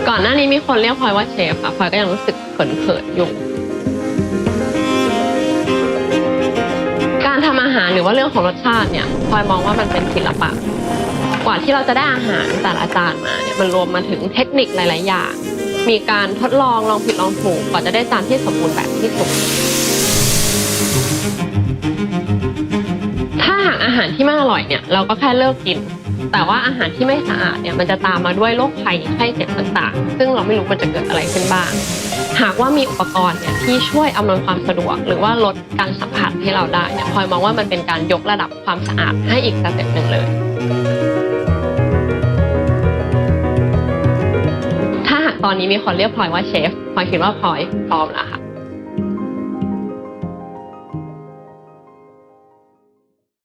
ก่อนหน้านี้มีคนเรียกพลอยว่าเชฟค่ะพลอยก็ยังรู้สึกเขินๆอยู่การทำอาหารหรือว่าเรื่องของรสชาติเนี่ยพลอยมองว่ามันเป็นศิลปะกว่าที่เราจะได้อาหารแต่ละจานมาเนี่ยมันรวมมาถึงเทคนิคหลายๆอย่างมีการทดลองผิดลองถูกกว่าจะได้จานที่สมบูรณ์แบบที่สุดถ้าหากอาหารที่ไม่อร่อยเนี่ยเราก็แค่เลิกกินแต่ว่าอาหารที่ไม่สะอาดเนี่ยมันจะตามมาด้วยโรคภัยไข้เจ็บต่างๆซึ่งเราไม่รู้มันจะเกิดอะไรขึ้นบ้างหากว่ามีอุปกรณ์เนี่ยที่ช่วยอำนวยความสะดวกหรือว่าลดการสัมผัสให้เราได้เนี่ยพลอยมองว่ามันเป็นการยกระดับความสะอาดให้อีกสเต็ปหนึ่งเลยถ้าหากตอนนี้มีคนเรียกพลอยว่าเชฟพลอยคิดว่าพลอยพร้อมแล้วค่ะ